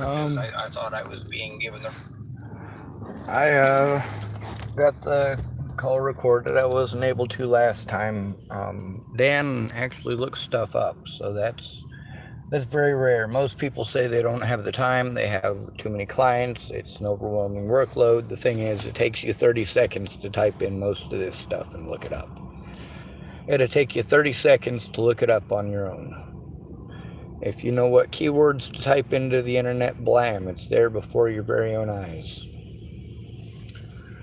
Um, I thought I was being given the. I got the call recorded. I wasn't able to last time. Dan actually looks stuff up, so that's very rare. Most people say they don't have the time. They have too many clients. It's an overwhelming workload. The thing is, it takes you 30 seconds to type in most of this stuff and look it up. It'll take you 30 seconds to look it up on your own. If you know what keywords to type into the internet, blam, it's there before your very own eyes.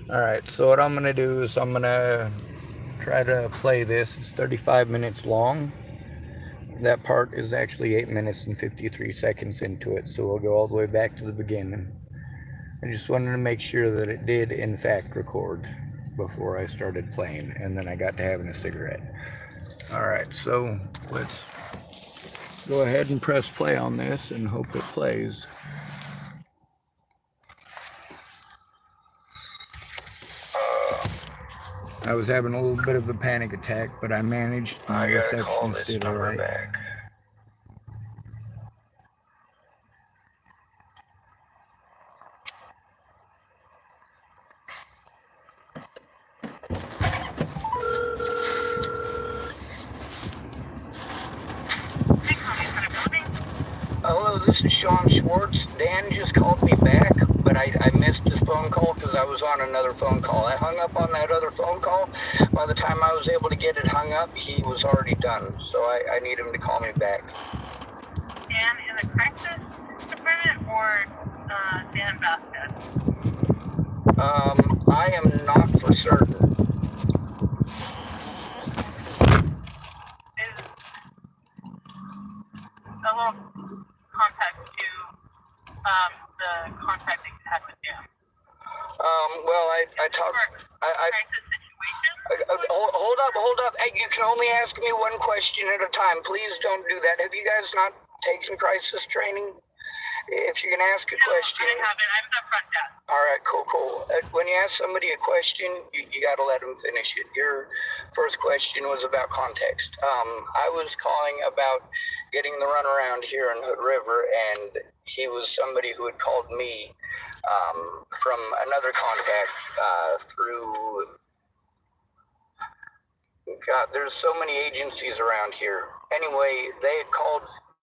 Alright, so what I'm going to do is I'm going to try to play this. It's 35 minutes long. That part is actually 8 minutes and 53 seconds into it, so we'll go all the way back to the beginning. I just wanted to make sure that it did, in fact, record before I started playing, and then I got to having a cigarette. Alright, so let's go ahead and press play on this and hope it plays. I was having a little bit of a panic attack, but I managed. My reception stayed all right. Back. Hello, this is Sean Schwartz. Dan just called me back, but I missed his phone call because I was on another phone call. I hung up on that other phone call. By the time I was able to get it hung up, he was already done. So I need him to call me back. Dan in the crisis department or Dan Vasquez? I am not for certain. Is a little contact to the contact that you had with Dan? Well, I talked. Crisis situation? Hold up. Hey, you can only ask me one question at a time. Please don't do that. Have you guys not taken crisis training? If you can ask a question. I haven't. I'm the front desk. All right, cool. When you ask somebody a question, you got to let them finish it. Your first question was about context. I was calling about getting the runaround here in Hood River, and he was somebody who had called me from another contact through. God, there's so many agencies around here. Anyway, they had called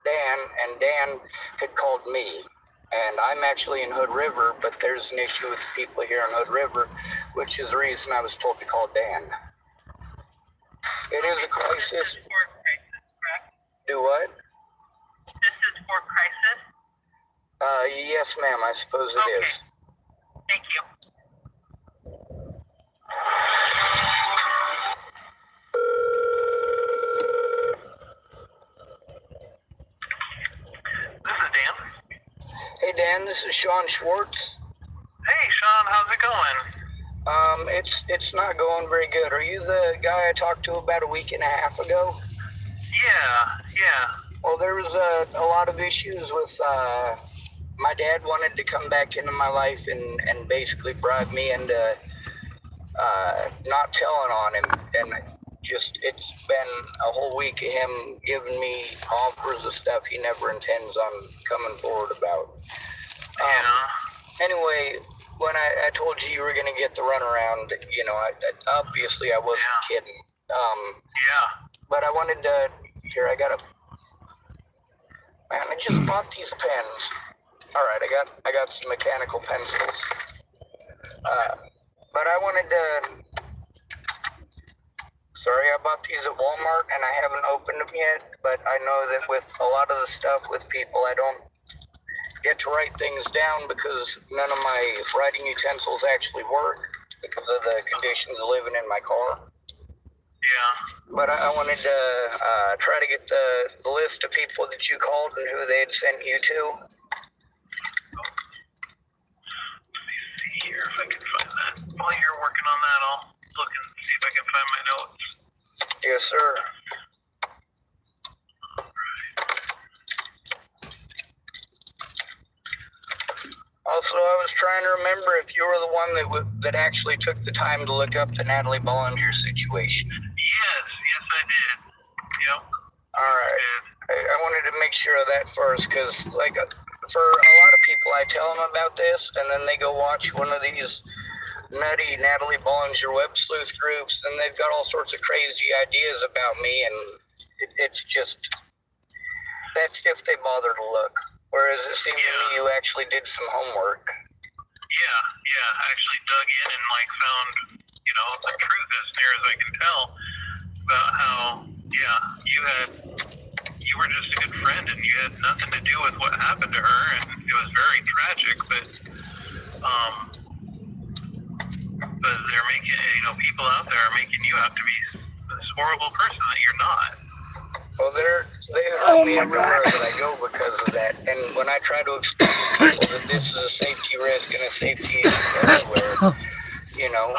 Dan, and Dan had called me. And I'm actually in Hood River, but there's an issue with the people here in Hood River, which is the reason I was told to call Dan. It is a crisis. This is for crisis, correct? Do what? This is for crisis? Yes, ma'am, I suppose it is. Thank you. This is Dan. Hey, Dan, this is Sean Schwartz. Hey, Sean, how's it going? It's not going very good. Are you the guy I talked to about a week and a half ago? Yeah. Well, there was a lot of issues with, my dad wanted to come back into my life and basically bribe me into, not telling on him. And it's been a whole week of him giving me offers of stuff he never intends on coming forward about. Anyway, when I told you were going to get the runaround, I obviously I wasn't kidding. But I wanted to, here, man, I just bought these pens. All right, I got some mechanical pencils. But I wanted to, sorry, I bought these at Walmart and I haven't opened them yet, but I know that with a lot of the stuff with people, I don't get to write things down because none of my writing utensils actually work because of the conditions of living in my car. Yeah. But I wanted to try to get the list of people that you called and who they had sent you to. Let me see here if I can find that. While you're working on that, I'll look and see if I can find my notes. Yes, sir. Also, I was trying to remember if you were the one that actually took the time to look up the Natalie Bollinger situation. Yes, I did. Yep. All right. I wanted to make sure of that first because, for a lot people, I tell them about this, and then they go watch one of these nutty Natalie Bollinger web sleuth groups, and they've got all sorts of crazy ideas about me, and it's just, that's if they bother to look. Whereas it seems to me you actually did some homework. Yeah, I actually dug in and like found, the truth as near as I can tell about how, you were just a good friend and you had nothing to do with what happened to her, and it was very tragic, but they're making, people out there are making you out to be this horrible person that you're not. Well, they hurt me everywhere that I go because of that. And when I try to explain to people that this is a safety risk and a safety issue everywhere,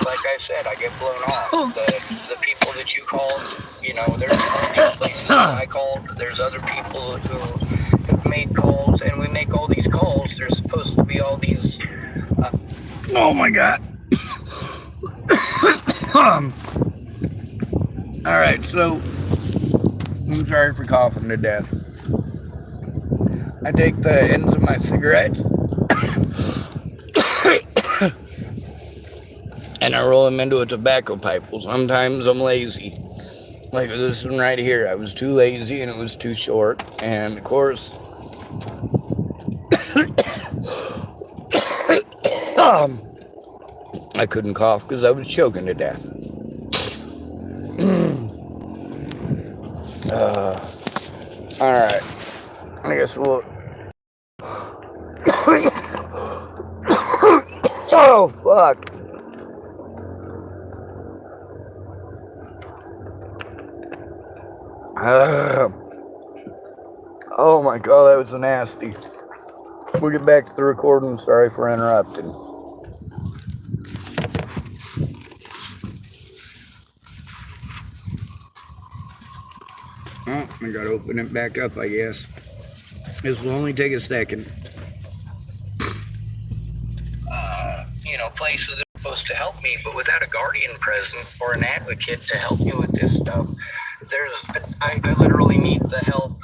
like I said, I get blown off. The people that you called, there's all these places that I called. There's other people who have made calls, and we make all these calls. There's supposed to be all these. Oh my God. All right, so I'm sorry for coughing to death. I take the ends of my cigarettes and I roll them into a tobacco pipe. Well, sometimes I'm lazy. Like this one right here, I was too lazy and it was too short. And of course, I couldn't cough because I was choking to death. Alright, I guess we'll... Oh, fuck. Oh my God, that was nasty. We'll get back to the recording. Sorry for interrupting. Oh, I gotta open it back up, I guess. This will only take a second. Places that are supposed to help me, but without a guardian present or an advocate to help me with this stuff, I literally need the help.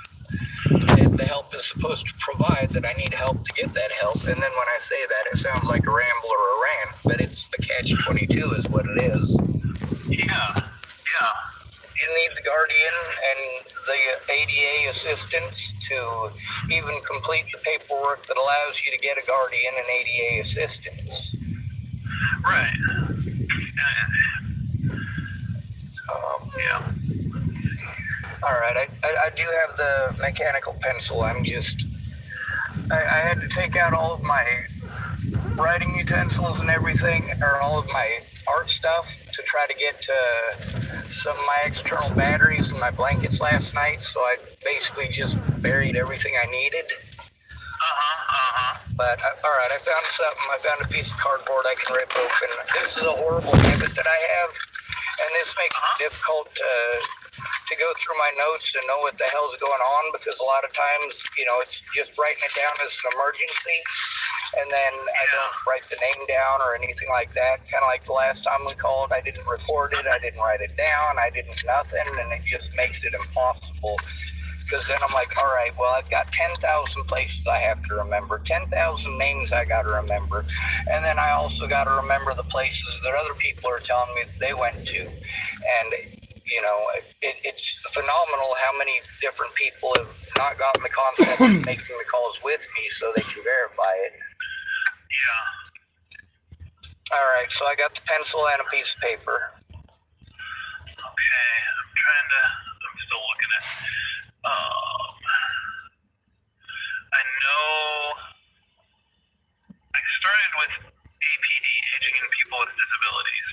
The help is supposed to provide that I need help to get that help. And then when I say that, it sounds like a ramble or a rant, but it's the catch-22 is what it is. Yeah. You need the guardian and the ADA assistance to even complete the paperwork that allows you to get a guardian and ADA assistance. Right. Yeah. All right, I do have the mechanical pencil. I had to take out all of my writing utensils and everything, or all of my art stuff to try to get some of my external batteries and my blankets last night, so I basically just buried everything I needed. But, all right, I found something. I found a piece of cardboard I can rip open. This is a horrible habit that I have, and this makes it difficult to go through my notes and know what the hell's going on, because a lot of times, it's just writing it down as an emergency, and then I don't write the name down or anything like that. Kind of like the last time we called, I didn't record it, I didn't write it down, I didn't nothing, and it just makes it impossible. Because then I'm like, all right, well, I've got 10,000 places I have to remember, 10,000 names I got to remember, and then I also got to remember the places that other people are telling me that they went to. And, it's phenomenal how many different people have not gotten the concept of making the calls with me so they can verify it. Yeah. All right, so I got the pencil and a piece of paper. Okay, I'm still looking at, I know I started with APD, Aging and People with Disabilities,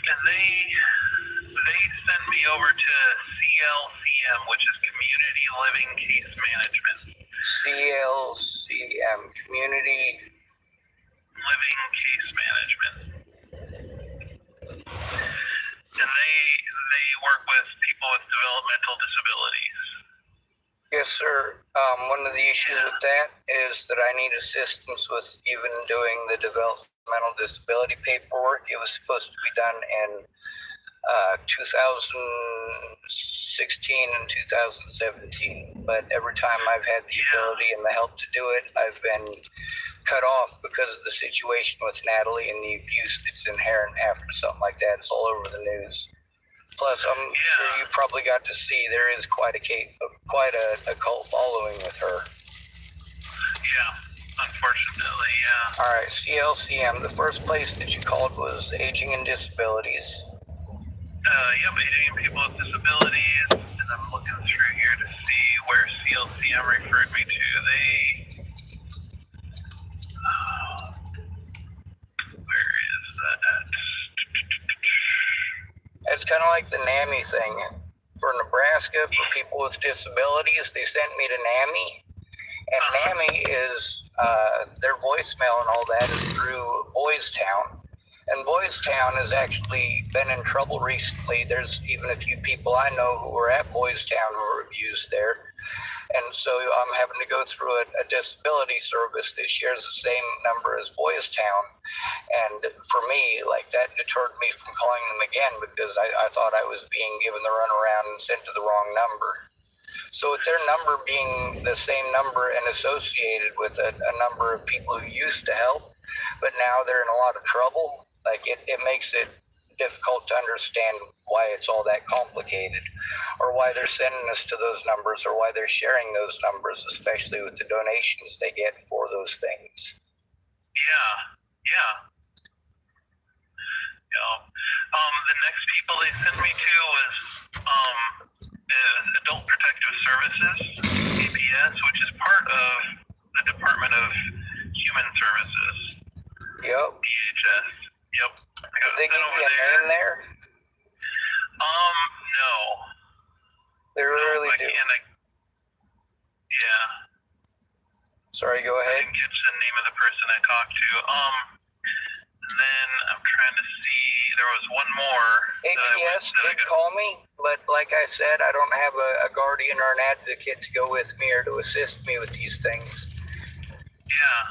and they sent me over to CLCM, which is Community Living Case Management. CLCM, Community Living Case Management. And they work with people with developmental disabilities. Yes, sir. One of the issues with that is that I need assistance with even doing the developmental disability paperwork. It was supposed to be done in 2016 and 2017. But every time I've had the ability and the help to do it, I've been cut off because of the situation with Natalie and the abuse that's inherent after something like that. It's all over the news. Plus, I'm sure you probably got to see there is quite a cult following with her. Yeah, unfortunately, yeah. All right, CLCM. The first place that you called was Aging and Disabilities. Yep, aging people with disabilities, and I'm looking through here to see where CLCM referred me to. Where is that? It's kind of like the NAMI thing. For Nebraska, for people with disabilities, they sent me to NAMI. And NAMI is, their voicemail and all that is through Boys Town. And Boys Town has actually been in trouble recently. There's even a few people I know who were at Boys Town who were abused there. And so I'm having to go through a disability service that shares the same number as Boys Town. And for me, like, that deterred me from calling them again because I thought I was being given the runaround and sent to the wrong number. So with their number being the same number and associated with a number of people who used to help, but now they're in a lot of trouble, like it makes it difficult to understand why it's all that complicated, or why they're sending us to those numbers, or why they're sharing those numbers, especially with the donations they get for those things. Yeah. The next people they sent me to was Adult Protective Services, APS, which is part of the Department of Human Services. Yep. DHS. Yep. Did they give you a name there? No. They really do. Yeah. Sorry, go I ahead. didn't catch the name of the person I talked to. And then I'm trying to see, there was one more. APS did call me, but like I said, I don't have a guardian or an advocate to go with me or to assist me with these things. Yeah.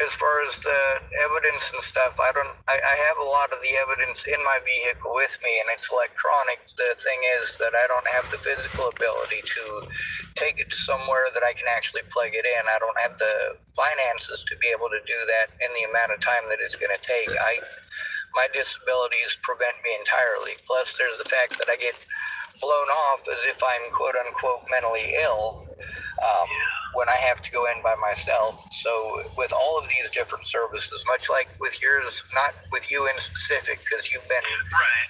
As far as the evidence and stuff, I have a lot of the evidence in my vehicle with me, and it's electronic. The thing is that I don't have the physical ability to take it to somewhere that I can actually plug it in. I don't have the finances to be able to do that in the amount of time that it's going to take. My disabilities prevent me entirely. Plus, there's the fact that I get blown off as if I'm quote unquote mentally ill when I have to go in by myself. So with all of these different services, much like with yours, not with you in specific, because you've been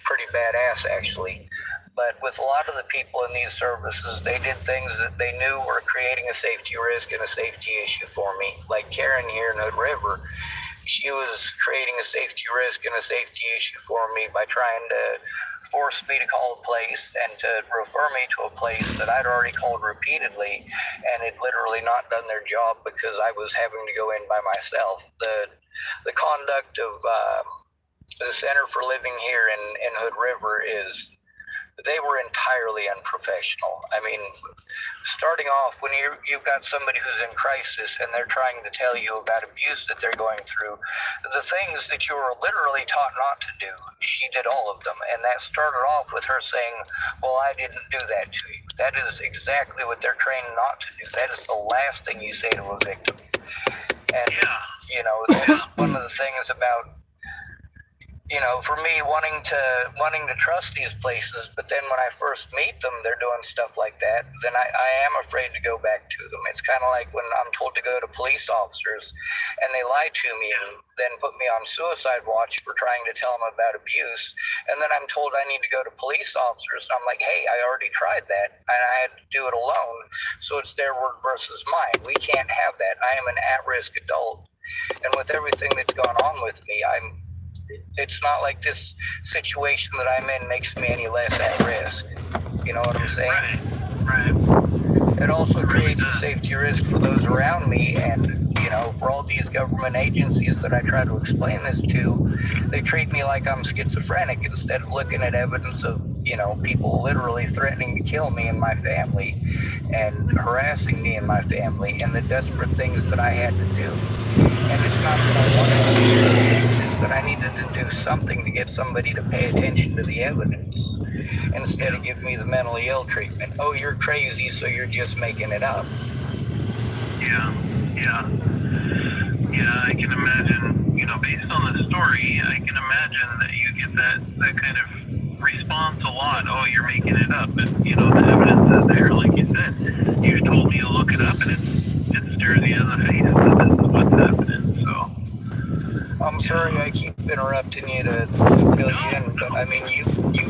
pretty badass actually, but with a lot of the people in these services, they did things that they knew were creating a safety risk and a safety issue for me. Like Karen here in Hood River, she was creating a safety risk and a safety issue for me by trying to force me to call a place and to refer me to a place that I'd already called repeatedly and had literally not done their job because I was having to go in by myself. The conduct of the Center for Living here in Hood River is, they were entirely unprofessional. I mean, starting off, when you've got somebody who's in crisis and they're trying to tell you about abuse that they're going through, the things that you were literally taught not to do, she did all of them. And that started off with her saying, well, I didn't do that to you. That is exactly what they're trained not to do. That is the last thing you say to a victim. And, you know, that's one of the things about, you know, for me, wanting to trust these places, but then when I first meet them, they're doing stuff like that, then I am afraid to go back to them. It's kind of like when I'm told to go to police officers and they lie to me and then put me on suicide watch for trying to tell them about abuse. And then I'm told I need to go to police officers. And I'm like, hey, I already tried that and I had to do it alone. So it's their word versus mine. We can't have that. I am an at-risk adult. And with everything that's gone on with me, it's not like this situation that I'm in makes me any less at risk. You know what I'm saying? Right. It also creates a safety risk for those around me, and, you know, for all these government agencies that I try to explain this to, they treat me like I'm schizophrenic instead of looking at evidence of, you know, people literally threatening to kill me and my family and harassing me and my family and the desperate things that I had to do. And it's not that I wanted to do that I needed to do something to get somebody to pay attention to the evidence instead of give me the mentally ill treatment. Oh, you're crazy, so you're just making it up. Yeah, yeah. Yeah, I can imagine, based on the story, I can imagine that you get that kind of response a lot. Oh, you're making it up. And, the evidence is there, like you said. You've told me to look it up, and it stares you in the face that this is what's happening, so. I'm sorry I keep interrupting you to fill you in, but I mean, you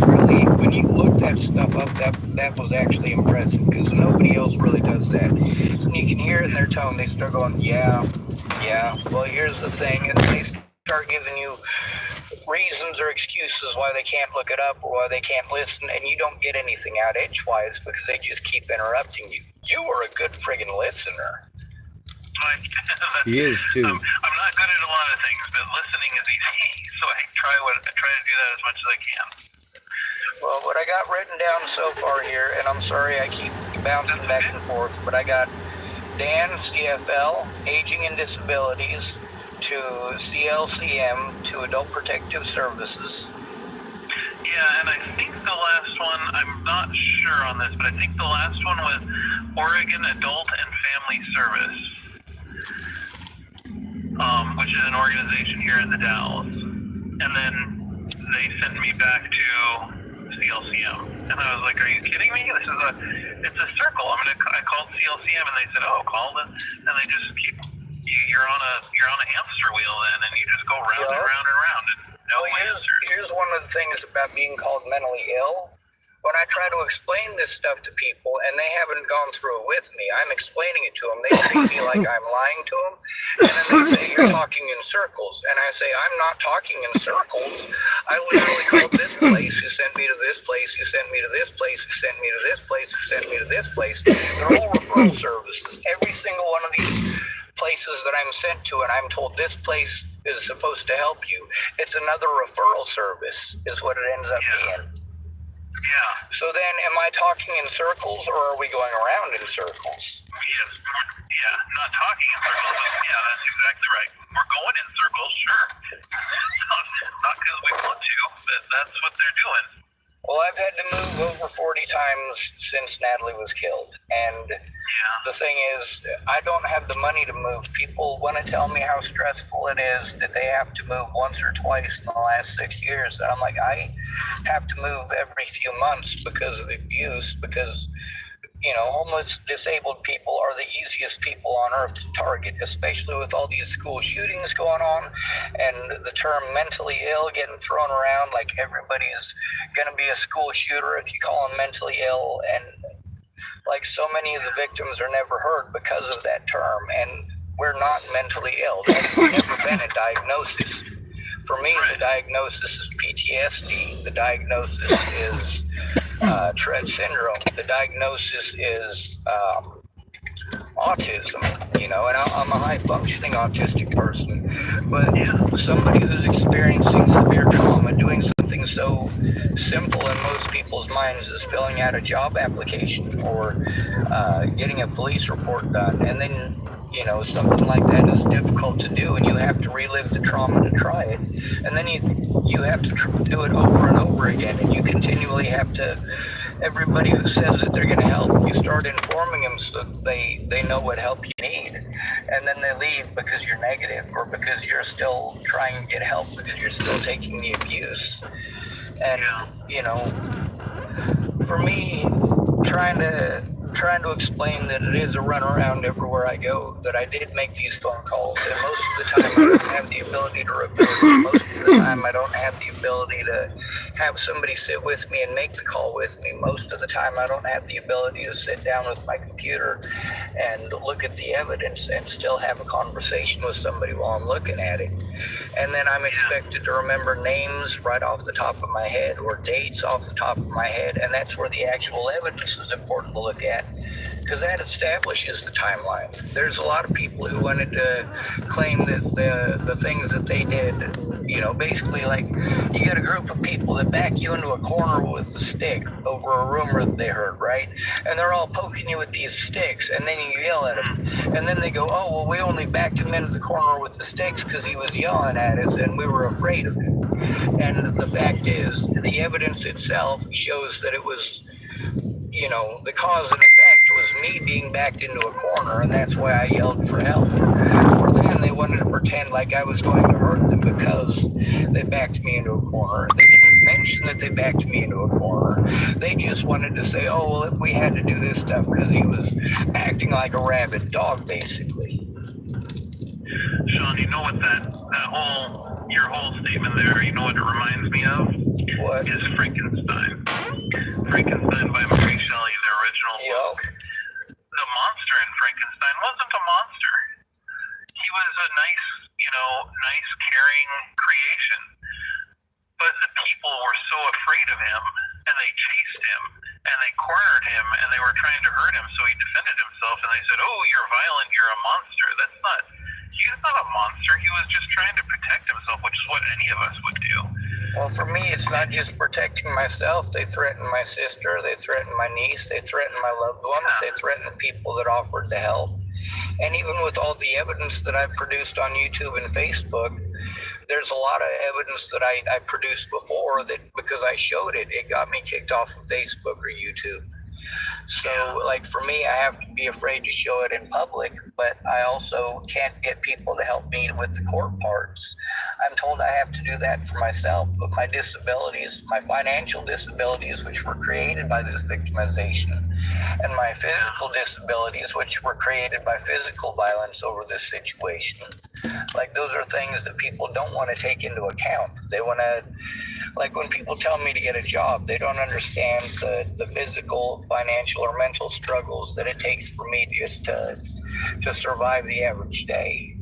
really, when you look that stuff up, that was actually impressive, because nobody else really does that. And you can hear it in their tone. They start going, yeah, well, here's the thing, and they start giving you reasons or excuses why they can't look it up or why they can't listen, and you don't get anything out edgewise because they just keep interrupting you. You are a good friggin' listener. He is too. I'm not good at a lot of things, but listening is easy, so I try to do that as much as I can. Well, what I got written down so far here, and I'm sorry I keep bouncing back and forth, but I got Dan, CFL, Aging and Disabilities, to CLCM, to Adult Protective Services. Yeah, and I think the last one, I'm not sure on this, but I think the last one was Oregon Adult and Family Service, which is an organization here in the Dalles. And then they sent me back to CLCM. And I was like, are you kidding me? It's a circle. I called CLCM and they said, oh, call them. And they just keep, you're on a hamster wheel then, and you just go round and round and round. And no answer. Here's one of the things about being called mentally ill. When I try to explain this stuff to people and they haven't gone through it with me, I'm explaining it to them. They treat me like I'm lying to them. And then they say, you're talking in circles. And I say, I'm not talking in circles. I literally called this place, who sent me to this place, who sent me to this place, who sent me to this place, who sent me to this place. They're all referral services. Every single one of these places that I'm sent to, and I'm told this place is supposed to help you, it's another referral service, is what it ends up being. Yeah. So then, am I talking in circles, or are we going around in circles? Yes. Yeah, not talking in circles, but yeah, that's exactly right. We're going in circles, sure. Not because we want to, but that's what they're doing. Well, I've had to move over 40 times since Natalie was killed. And the thing is, I don't have the money to move. People want to tell me how stressful it is that they have to move once or twice in the last 6 years. And I'm like, I have to move every few months because of abuse, because homeless, disabled people are the easiest people on earth to target, especially with all these school shootings going on and the term mentally ill getting thrown around like everybody is going to be a school shooter if you call them mentally ill. And like so many of the victims are never heard because of that term. And we're not mentally ill. That's never been a diagnosis. For me, the diagnosis is PTSD. The diagnosis is Tourette syndrome. The diagnosis is autism, and I'm a high-functioning autistic person, but somebody who's experiencing severe trauma, doing something so simple in most people's minds as filling out a job application or getting a police report done, and then something like that is difficult to do, and you have to relive the trauma to try it, and then you have to do it over and over again, and you continually have to. Everybody who says that they're going to help, you start informing them so they know what help you need, and then they leave because you're negative or because you're still trying to get help because you're still taking the abuse. And for me, trying to explain that it is a runaround everywhere I go, that I did make these phone calls, and most of the time I don't have the ability to record it. Most of the time I don't have the ability to have somebody sit with me and make the call with me. Most of the time I don't have the ability to sit down with my computer and look at the evidence and still have a conversation with somebody while I'm looking at it. And then I'm expected to remember names right off the top of my head or dates off the top of my head, and that's where the actual evidence is important to look at, because that establishes the timeline. There's a lot of people who wanted to claim that the things that they did You know, basically, like, you got a group of people that back you into a corner with a stick over a rumor that they heard, right? And they're all poking you with these sticks, and then you yell at them. And then they go, oh, well, we only backed him into the corner with the sticks because he was yelling at us and we were afraid of him. And the fact is, the evidence itself shows that it was, you know, the cause and effect was me being backed into a corner, and that's why I yelled for help. For them, they wanted to pretend like I was going to hurt them because they backed me into a corner. They didn't mention that they backed me into a corner. They just wanted to say, oh, well, if we had to do this stuff because he was acting like a rabid dog, basically. Sean, you know what your whole statement there, you know what it reminds me of? What? Is Frankenstein. Frankenstein by Mary Shelley, the original book. The monster in Frankenstein wasn't a monster. He was a nice, caring creation. But the people were so afraid of him, and they chased him, and they cornered him, and they were trying to hurt him, so he defended himself, and they said, oh, you're violent, you're a monster. He's not a monster. He was just trying to protect himself, which is what any of us would do. Well, for me, it's not just protecting myself. They threatened my sister. They threatened my niece. They threatened my loved ones. They threatened people that offered to help. And even with all the evidence that I've produced on YouTube and Facebook, there's a lot of evidence that I produced before that because I showed it, it got me kicked off of Facebook or YouTube. So, like, for me, I have to be afraid to show it in public, but I also can't get people to help me with the court parts. I'm told I have to do that for myself, but my disabilities, my financial disabilities, which were created by this victimization, and my physical disabilities, which were created by physical violence over this situation, like, those are things that people don't want to take into account. They want to, like, when people tell me to get a job, they don't understand the physical, financial, or mental struggles that it takes for me just to survive the average day.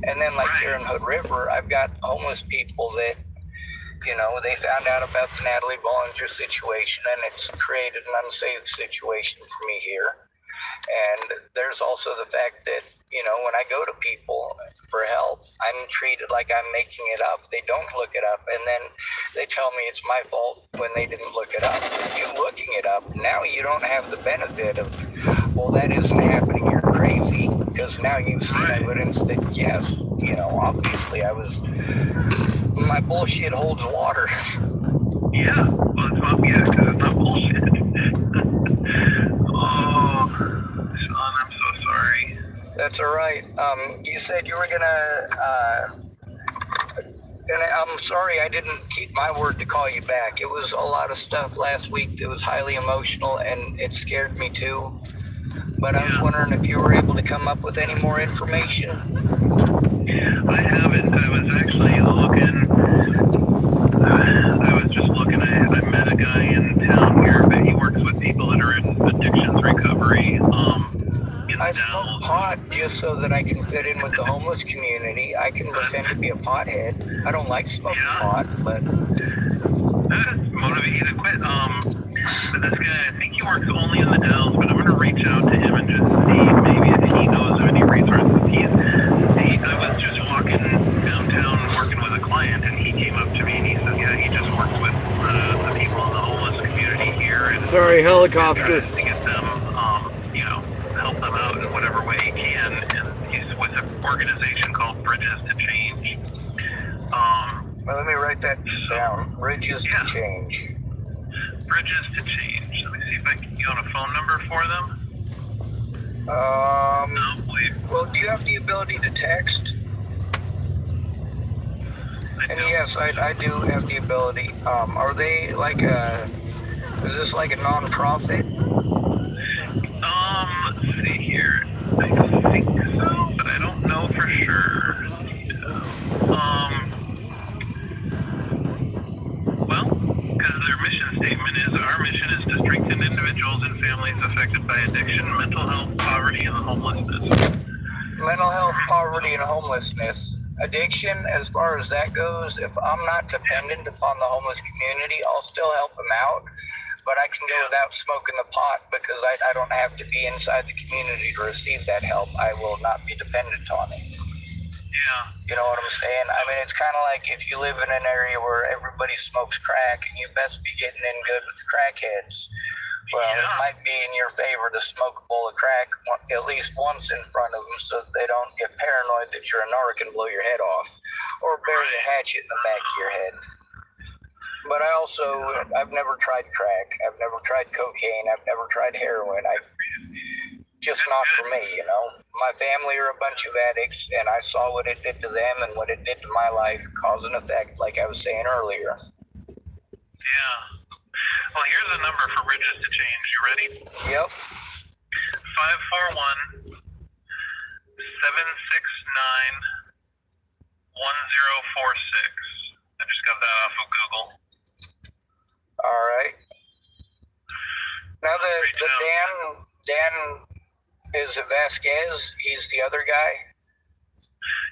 And then, like, here in Hood River, I've got homeless people that, you know, they found out about the Natalie Bollinger situation, and it's created an unsafe situation for me here. And there's also the fact that, you know, when I go to people for help, I'm treated like I'm making it up. They don't look it up, and then they tell me it's my fault when they didn't look it up. If you're looking it up, now you don't have the benefit of, well, that isn't happening, you're crazy, because now you've seen evidence that, yes, you know, obviously my bullshit holds water. Yeah, well, it's not, because it's not bullshit. Oh, Sean, I'm so sorry. That's all right. You said you were gonna, and I'm sorry I didn't keep my word to call you back. It was a lot of stuff last week that was highly emotional, and it scared me too. But I was wondering if you were able to come up with any more information. I haven't. I was actually looking. I was just looking. I met a guy in town here, but he works with people that are in addictions recovery. I smoke pot just so that I can fit in with the homeless community. I can pretend to be a pothead. I don't like smoking pot, but motivate you to quit. But this guy, I think he works only in the Dells, but I'm going to reach out to him and just see maybe if he knows of any resources. I was just walking downtown working with a client, and he came up to me and he said, yeah, he just works with the people in the homeless community here. And sorry, helicopter. To get them, help them out in whatever way he can. And he's with an organization called Bridges to Change. Well, let me write that down. Bridges to Change. Bridges to Change. Let me see if I can get on a phone number for them. No, please. Well, do you have the ability to text? And yes, I do have the ability. Are they like is this like a non-profit? Let's see here. I think so, but I don't know for sure. Well, because their mission statement is, our mission is to strengthen individuals and families affected by addiction, mental health, poverty, and homelessness. Mental health, poverty, and homelessness. Addiction, as far as that goes, if I'm not dependent upon the homeless community, I'll still help them out, but I can go without smoking the pot because I don't have to be inside the community to receive that help. I will not be dependent on it. Yeah. You know what I'm saying? I mean, it's kind of like if you live in an area where everybody smokes crack and you best be getting in good with the crackheads. Well, Yeah. it might be in your favor to smoke a bowl of crack at least once in front of them so that they don't get paranoid that you're a narc and blow your head off or bury a hatchet in the back of your head. But I've never tried crack. I've never tried cocaine. I've never tried heroin. Just not for me, you know. My family are a bunch of addicts, and I saw what it did to them and what it did to my life, cause and effect, like I was saying earlier. Yeah. Well, here's a number for bridges to change. You ready? Yep. 541-769-1046. I just got that off of Google. All right. Now Dan is it Vasquez? He's the other guy?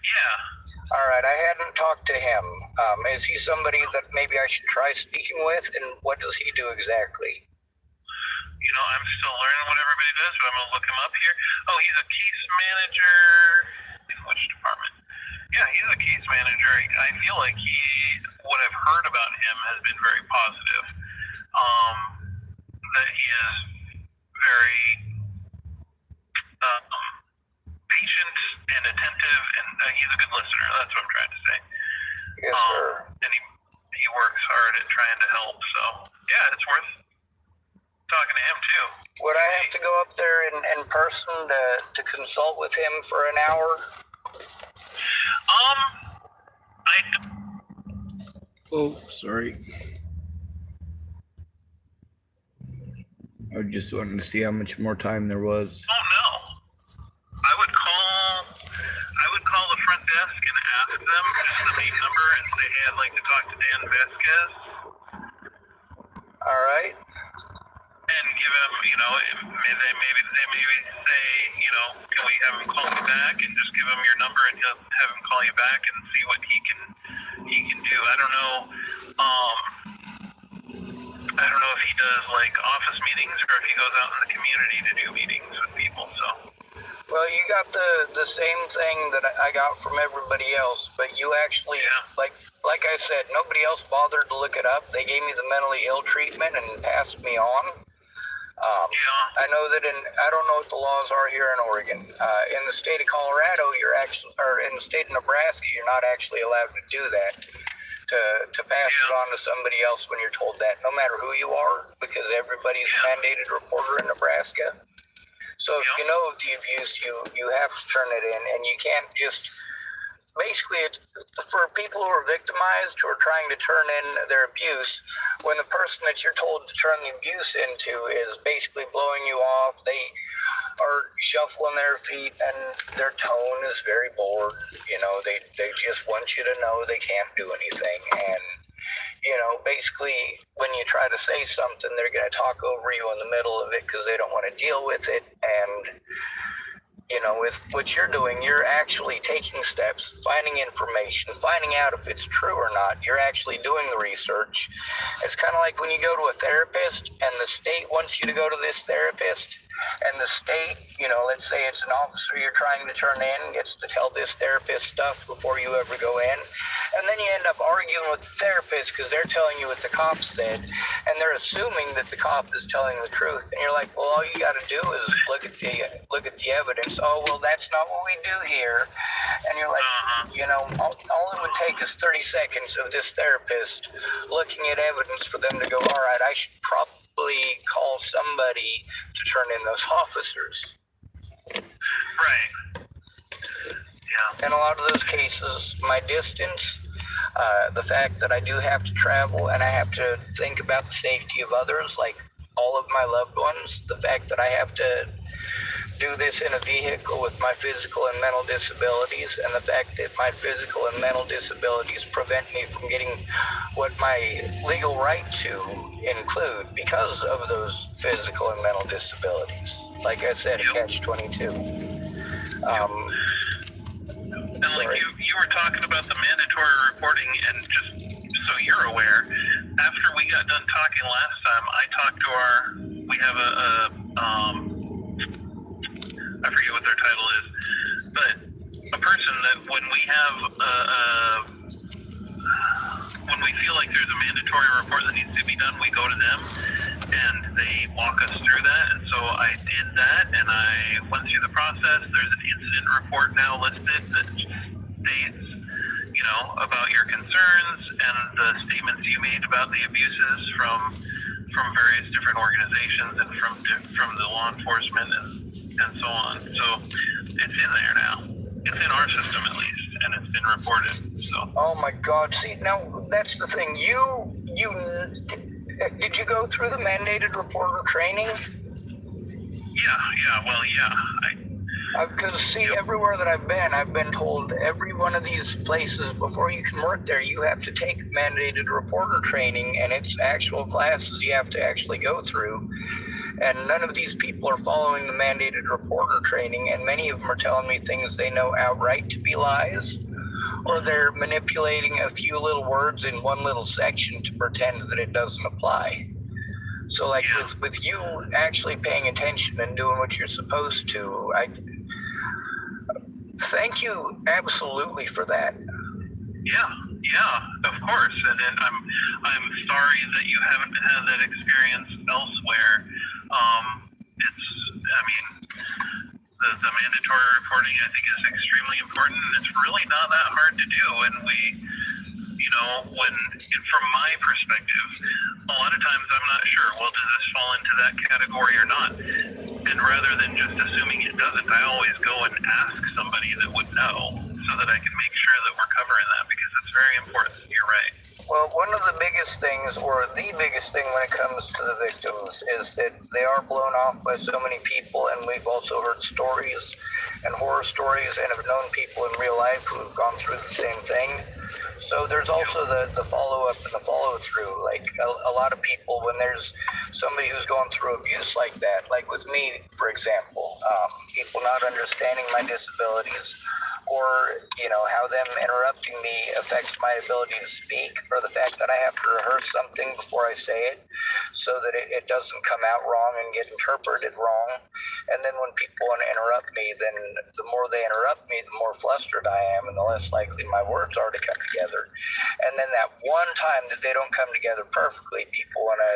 Yeah. All right, I hadn't talked to him. Is he somebody that maybe I should try speaking with, and what does he do exactly? You know, I'm still learning what everybody does, but I'm going to look him up here. Oh, he's a case manager. In which department? Yeah, he's a case manager. I feel like what I've heard about him has been very positive. That he is very patient and attentive, and he's a good listener. That's what I'm trying to say. Yes, sir. And he works hard at trying to help. So yeah, it's worth talking to him too. Would I have to go up there in person to consult with him for an hour? Oh, sorry. I just wanted to see how much more time there was. Oh no. I would call the front desk and ask them just the main number and say, hey, I'd like to talk to Dan Vasquez. All right. And give him, you know, they maybe say, you know, can we have him call me back, and just give him your number and he'll have him call you back and see what he can do. I don't know. I don't know if he does like office meetings or if he goes out in the community to do meetings with people. So. Well, you got the same thing that I got from everybody else, but you actually, like I said, nobody else bothered to look it up. They gave me the mentally ill treatment and passed me on. I know that I don't know what the laws are here in Oregon. In the state of Colorado, or in the state of Nebraska, you're not actually allowed to do that. To pass it on to somebody else when you're told that, no matter who you are, because everybody's a mandated reporter in Nebraska. So if you know of the abuse, you have to turn it in, and you can't just, basically, it's for people who are victimized, who are trying to turn in their abuse, when the person that you're told to turn the abuse into is basically blowing you off, they are shuffling their feet, and their tone is very bored. You know, they just want you to know they can't do anything, and you know, basically, when you try to say something, they're going to talk over you in the middle of it because they don't want to deal with it. And, you know, with what you're doing, you're actually taking steps, finding information, finding out if it's true or not. You're actually doing the research. It's kind of like when you go to a therapist and the state wants you to go to this therapist, and the state, you know, let's say it's an officer you're trying to turn in, gets to tell this therapist stuff before you ever go in. And then you end up arguing with the therapist because they're telling you what the cop said, and they're assuming that the cop is telling the truth. And you're like, well, all you got to do is look at the evidence. Oh, well, that's not what we do here. And you're like, you know, all it would take is 30 seconds of this therapist looking at evidence for them to go, all right, I should probably call somebody to turn in those officers. Right. Yeah. In a lot of those cases, my distance, the fact that I do have to travel and I have to think about the safety of others, like all of my loved ones, the fact that I have to do this in a vehicle with my physical and mental disabilities, and the fact that my physical and mental disabilities prevent me from getting what my legal right to include because of those physical and mental disabilities. Like I said, a catch-22. And like you were talking about the mandatory reporting, and just so you're aware, after we got done talking last time, I talked to we have I forget what their title is, but a person that when we have when we feel like there's a mandatory report that needs to be done, we go to them and they walk us through that. And so I did that, and I went through the process. There's an incident report now listed that states, you know, about your concerns and the statements you made about the abuses from various different organizations and from the law enforcement and so on. So it's in there now. It's in our system at least, and it's been reported. So. Oh my God! See, now that's the thing. Did you go through the mandated reporter training? Because see, everywhere that I've been told every one of these places, before you can work there, you have to take mandated reporter training, and it's actual classes you have to actually go through. And none of these people are following the mandated reporter training, and many of them are telling me things they know outright to be lies, or they're manipulating a few little words in one little section to pretend that it doesn't apply. So like with you actually paying attention and doing what you're supposed to, I thank you absolutely for that. Yeah, of course. And I'm sorry that you haven't had that experience elsewhere. The mandatory reporting, I think, is extremely important, and it's really not that hard to do. And from my perspective, a lot of times I'm not sure, well, does this fall into that category or not? And rather than just assuming it doesn't, I always go and ask somebody that would know so that I can make sure that we're covering that, because it's very important. You're right. Well, one of the biggest things, or the biggest thing when it comes to the victims, is that they are blown off by so many people, and we've also heard stories and horror stories and have known people in real life who have gone through the same thing. So there's also the follow-up and the follow-through. Like a lot of people, when there's somebody who's going through abuse like that, like with me, for example, people not understanding my disabilities, or how them interrupting me affects my ability to speak, or the fact that I have to rehearse something before I say it so that it doesn't come out wrong and get interpreted wrong. And then when people want to interrupt me, then the more they interrupt me, the more flustered I am, and the less likely my words are to come together. And then that one time that they don't come together perfectly, people want to,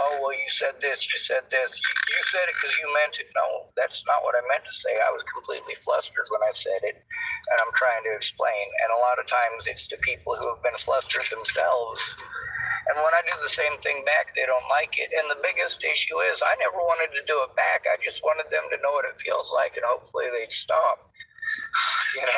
oh, well, you said this, you said this, you said it because you meant it. No, that's not what I meant to say. I was completely flustered when I said it, and I'm trying to explain. And a lot of times it's to people who have been flustered themselves. And when I do the same thing back, they don't like it. And the biggest issue is I never wanted to do it back. I just wanted them to know what it feels like, and hopefully they'd stop. Yeah.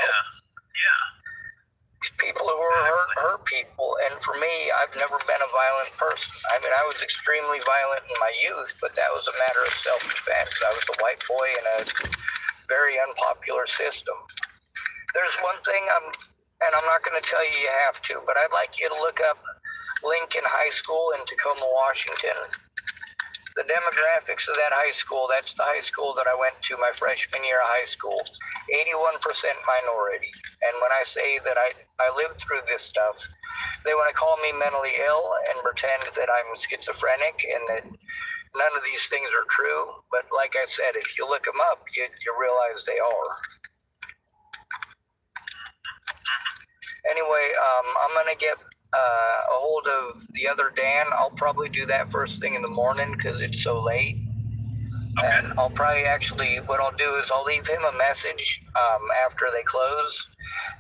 People who are hurt people. And for me, I've never been a violent person. I mean, I was extremely violent in my youth, but that was a matter of self-defense. I was a white boy in a very unpopular system. There's one thing and I'm not going to tell you you have to, but I'd like you to look up Lincoln High School in Tacoma, Washington. The demographics of that high school, that's the high school that I went to my freshman year of high school, 81% minority. And when I say that I lived through this stuff, they want to call me mentally ill and pretend that I'm schizophrenic and that none of these things are true. But like I said, if you look them up, you realize they are. Anyway, I'm going to get a hold of the other Dan. I'll probably do that first thing in the morning because it's so late. Okay. And I'll probably what I'll do is I'll leave him a message after they close,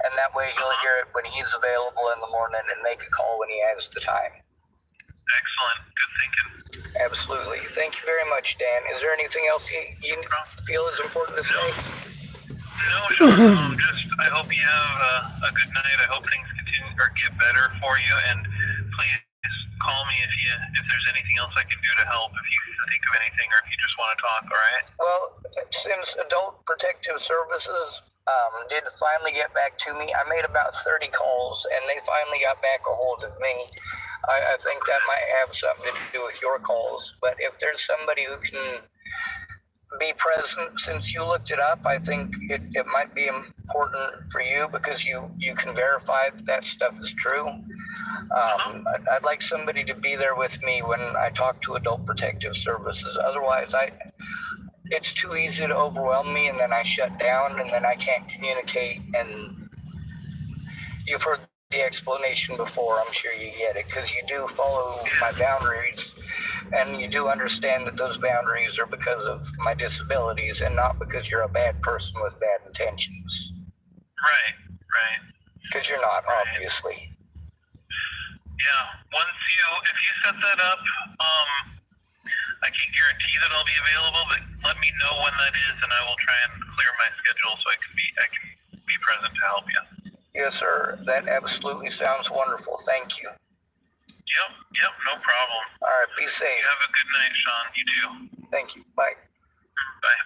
and that way he'll hear it when he's available in the morning and make a call when he has the time. Excellent. Good thinking. Absolutely. Thank you very much, Dan. Is there anything else you feel is important to say? No, Sean, I hope you have a good night. I hope things continue or get better for you, and please call me if there's anything else I can do to help, if you think of anything or if you just want to talk, all right? Well, since Adult Protective Services did finally get back to me, I made about 30 calls, and they finally got back a hold of me. I think that might have something to do with your calls, but if there's somebody who can be present, since you looked it up, I think it might be important for you because you can verify that stuff is true. I'd like somebody to be there with me when I talk to Adult Protective Services. Otherwise, it's too easy to overwhelm me, and then I shut down, and then I can't communicate. And you've heard the explanation before. I'm sure you get it, because you do follow my boundaries, and you do understand that those boundaries are because of my disabilities and not because you're a bad person with bad intentions. Right. Because you're not, obviously. Yeah. If you set that up, I can't guarantee that I'll be available, but let me know when that is, and I will try and clear my schedule so I can be present to help you. Yes, sir. That absolutely sounds wonderful. Thank you. Yep, no problem. All right, be safe. You have a good night, Sean. You too. Thank you. Bye. Bye.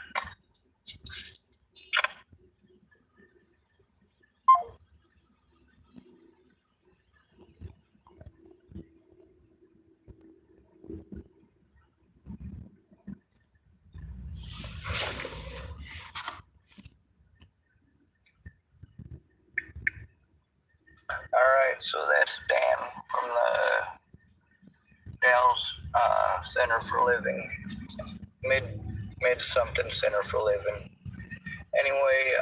All right, so that's Dan from the Dallas Center for Living, mid something Center for Living. Anyway,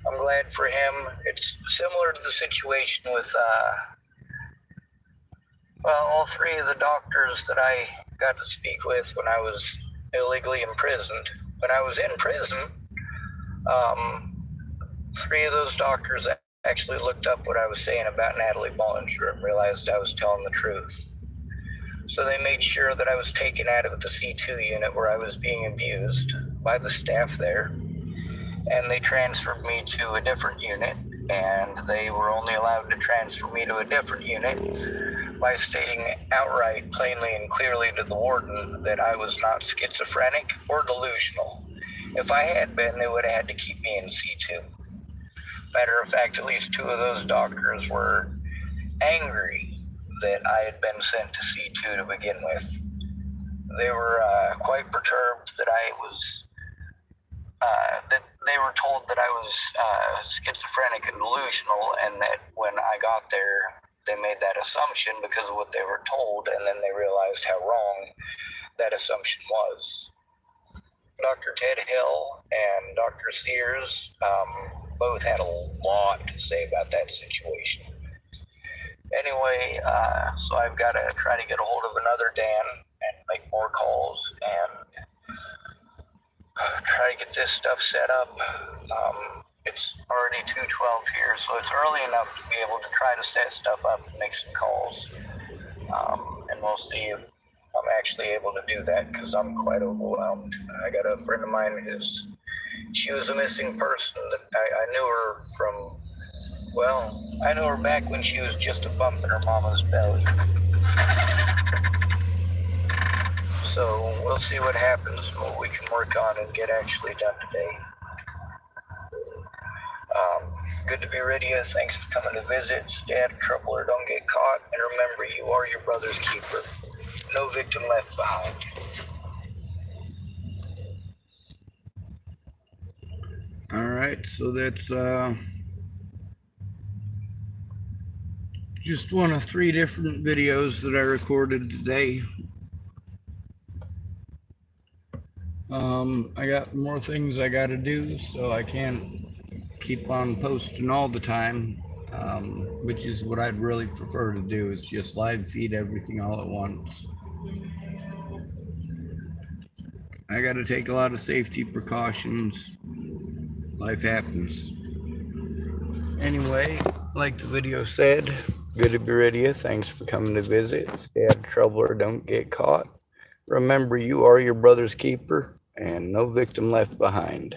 I'm glad for him. It's similar to the situation with all three of the doctors that I got to speak with when I was illegally imprisoned. When I was in prison, three of those doctors actually looked up what I was saying about Natalie Bollinger and realized I was telling the truth. So they made sure that I was taken out of the C2 unit where I was being abused by the staff there, and they transferred me to a different unit, and they were only allowed to transfer me to a different unit by stating outright, plainly and clearly to the warden that I was not schizophrenic or delusional. If I had been, they would have had to keep me in C2. Matter of fact, at least two of those doctors were angry that I had been sent to C2 to begin with. They were quite perturbed that that they were told that I was schizophrenic and delusional, and that when I got there, they made that assumption because of what they were told, and then they realized how wrong that assumption was. Dr. Ted Hill and Dr. Sears both had a lot to say about that situation. Anyway, so I've got to try to get a hold of another Dan and make more calls and try to get this stuff set up. It's already 2:12 here, so it's early enough to be able to try to set stuff up and make some calls. And we'll see if I'm actually able to do that, because I'm quite overwhelmed. I got a friend of mine she was a missing person that I knew her from, I knew her back when she was just a bump in her mama's belly. So we'll see what happens, what we can work on and get actually done today. Good to be with you. Thanks for coming to visit. Stay out of trouble or don't get caught. And remember, you are your brother's keeper. No victim left behind. All right, so that's just one of 3 different videos that I recorded today. I got more things I got to do, so I can't keep on posting all the time, which is what I'd really prefer to do, is just live feed everything all at once. I got to take a lot of safety precautions. Life happens. Anyway, like the video said, good to be with you. Thanks for coming to visit. Stay out of trouble or don't get caught. Remember, you are your brother's keeper, and no victim left behind.